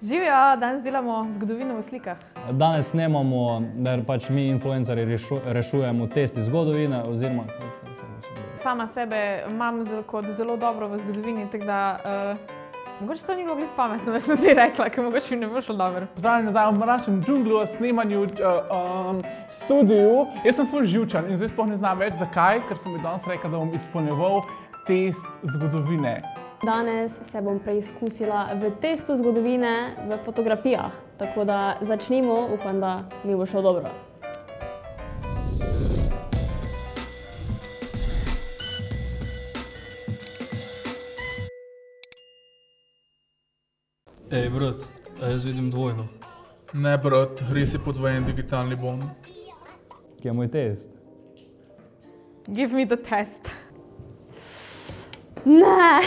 Živijo, danes delamo zgodovino v slikah. Danes snemamo, da pač mi influencerji rešujemo testi zgodovine oziroma... Sama sebe imam kot zelo dobro v zgodovini, tako da mogoče to ni bilo glih pametno, da sem zdaj rekla, ker mogoče ne bo šlo dobro. Pozdravljeni nazaj v našem džunglu, snemanju, studiu. Jaz sem ful živčen in zdaj sploh ne znam več zakaj, ker sem mi danes rekel, da bom izpolnjeval test zgodovine. Danes se bom preizkusila v testu zgodovine v fotografijah, tako da začnimo, upam, da mi bo šlo dobro. Ej, brat, a jaz vidim dvojno. Ne, brat, res je podvojen digitalni bom. Kje je moj test? Give me the test. Ne!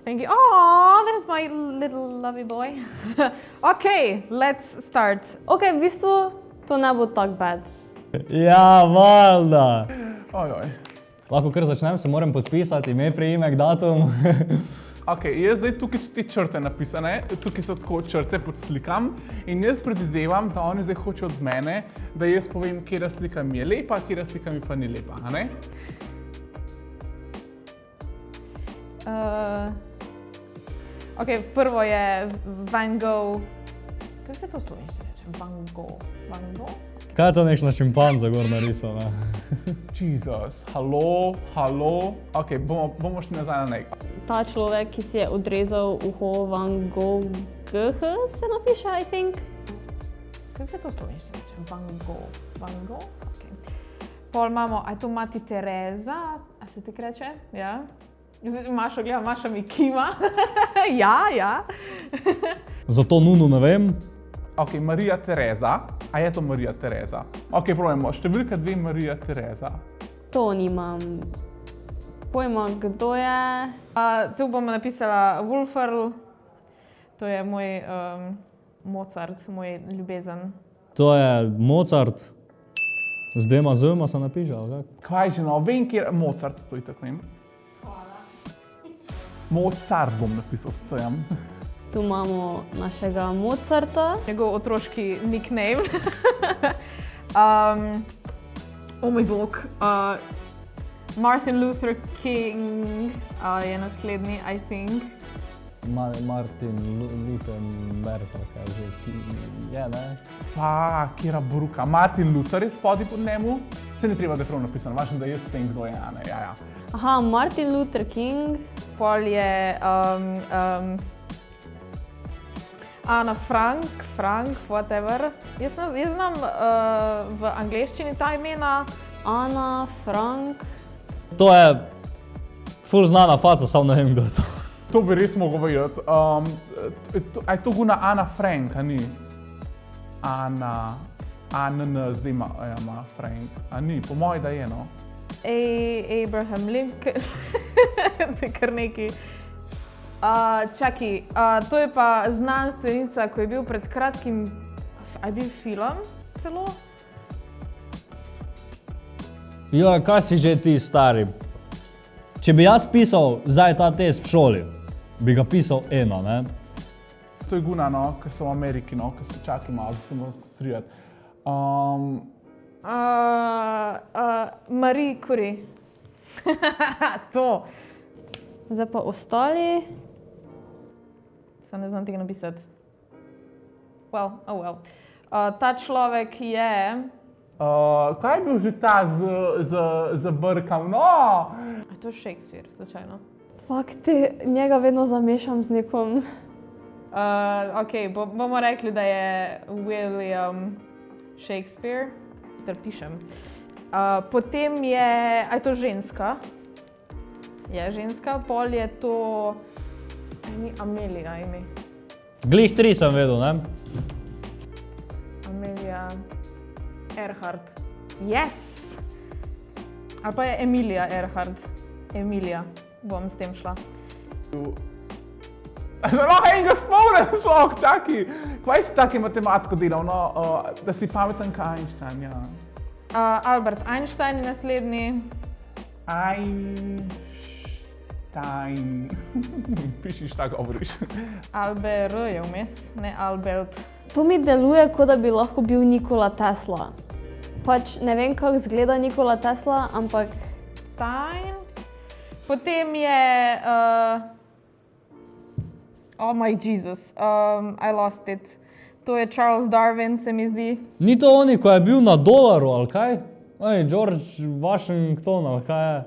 Thank you. Oh, there's my little lovey boy. Okay, let's start. Ok, v bistvu to ne bo tako bad. Ja, valjda! Ojoj. Lahko kar začnem, se moram podpisati, ime, priimek, datum. Ok, jaz zdaj tukaj so te črte napisane, tukaj so tako črte pod slikam in jaz predvidevam, da oni zdaj hočejo od mene, da jaz povem, katera slika mi je lepa, katera slika mi pa ni lepa, a ne? Ok, prvo je Van Gogh. Kako se to v slovenščini reče? Van Gogh. Van Gogh? Kaj je to nekšna šimpanza gor narisal, ne? Jezus, halo. Ok, bomo šli nazaj na nekaj. Ta človek, ki si je odrezal uho Van Gogh, se napiše, I think. Kako se to v slovenščini reče? Van Gogh. Van Gogh? Ok. Pol imamo, a je to mati Tereza? A se tako reče? Ja. Mašo gleda, Maša mi kima. Ja. Zato nuno ne vem. Ok, Marija Tereza. A je to Marija Tereza? Ok, probajmo. Številka 2, Marija Tereza. To nimam pojma, kdo je. Tu bom napisala Wolferl. To je moj Mozart, moj ljubezen. To je Mozart. Z dvema z-ma se napiše, ali kako? Kaj že no, vem, kjer Mozart, to je tako vem. Mozart bom napisal s tem. Tu imamo našega Mozarta. Njegov otroški nickname. Oh moj bog. Martin Luther King je naslednji, I think. Martin Luther, kaj že, je, ne? Pa, kjera bruka. Martin Luther je spodaj pod njemu. Se ni treba, da je prav napisano, važno, da jaz vem, kdo je, a ne, ja. Aha, Martin Luther King. Pol je Ana Frank, whatever. Jaz znam v angleščini ta imena. Ana Frank. To je ful znana faca, samo ne vem, kdo je to. To bi res mogel vedeti. A je to guna Ana Frank, a ni? Anna, zdaj ima Frank. A ni, po moji, da je, no. Abraham Lincoln. To je kar nekaj. Čakaj, to je pa znanstvenica, ko je bil pred kratkim, a je bil film celo? Joj, kaj si že ti, stari? Če bi jaz pisal zdaj ta test v šoli, bi ga pisal eno, ne? To je guna, no, ker so v Ameriki, no, ker se čakaj malo, da se moram skontrirati. Marie Curie. To. Zdaj pa ostali. Sam ne znam tega napisati. Well, oh well. Ta človek je... Kaj je bil že ta z brkam, no? A to je Shakespeare, slučajno. Fakt, njega vedno zamešam z nekom. Ok, bomo rekli, da je William Shakespeare, ter pišem. Potem je, a je to ženska? Je ženska, pol je to, ni Amelia ime. Glih 3 sem vedel, ne? Amelia Earhart. Yes! Ali pa je Emilia Earhart. Emilia, bom s tem šla. Zelo enega spomnim, šlok, čaki. Kaj si taki matematiko delal, no, da si pameten ka Einstein, ja? Albert Einstein je naslednji. Stein. Pišiš, tako govoriš. Albert je vmes, ne Albert. To mi deluje, kot da bi lahko bil Nikola Tesla. Pač ne vem, kako izgleda Nikola Tesla, ampak Stein. Potem je, oh my Jesus, I lost it. To je Charles Darwin, se mi zdi. Ni to oni, ko je bil na dolaru, ali kaj? Oj, George Washington, ali kaj je?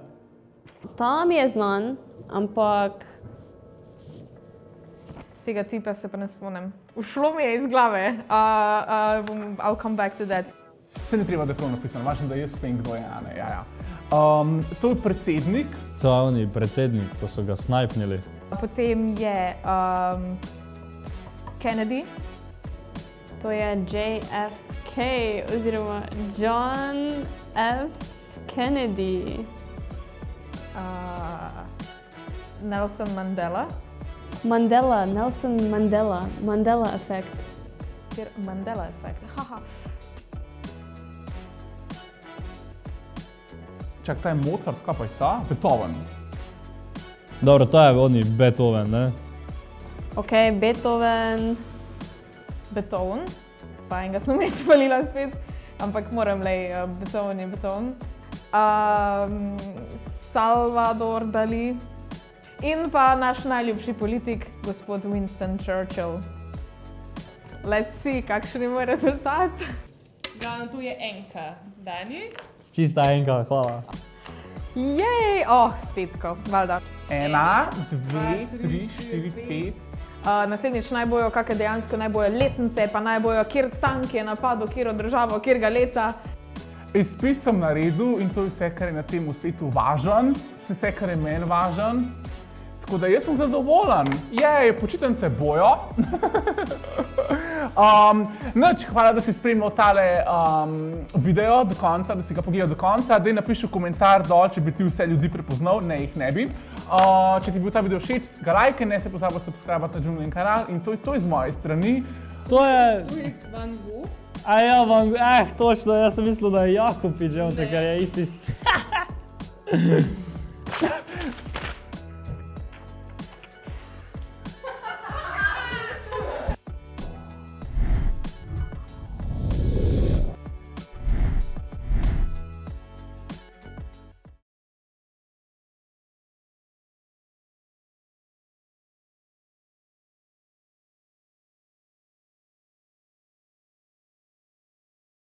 tam je znan, ampak Tega tipa se pa ne spomnim. Ušlo mi je iz glave. I'll come back to that. Se ne treba, da je to napisano, važno, da jaz vem, kdo je, a ne, ja. To je predsednik. To je oni predsednik, ko so ga snajpnili. Potem je Kennedy. to je JFK oziroma John F. Kennedy. Nelson Mandela. Mandela, Nelson Mandela, Mandela efekt. Mandela efekt. Haha. Čak, ta je Mozart, kaj pa je ta? Beethoven. Dobro, to je oni Beethoven, ne? Ok, Beethoven. Beethoven. Pa enega sem vmes spalila spet. Ampak moram lej, Beethoven je Beethoven. Salvador Dali. In pa naš najljubši politik, gospod Winston Churchill. Let's see, kakšen je moj rezultat. Glavno, tu je enka. Dani? Čista enka, hvala. Jej! Petko, valjda. 1, 2, 3, 4, 5. Naslednjič naj bojo kakšne dejansko naj bojo letnice, pa naj bojo, kjer tank je napadel, kjero državo, kjerga leta. Izpit sem naredil in to je vse, kar je na tem svetu važen, vse, kar je meni važen. Tako da jaz sem zadovoljen. Jej, počitnice bojo. Nič, hvala, da si spremljal tale video do konca, da si ga pogledal do konca. Daj napiši v komentar dol, če bi ti vse ljudi prepoznal, ne jih ne bi. Če ti je bil ta video všeč, ga lajkaj, ne se pozabi subscribe na Džunglin kanal in to je to iz moje strani. To je... Van Gogh. A ja, točno, jaz sem mislil, da je Jakob že, ker je isti...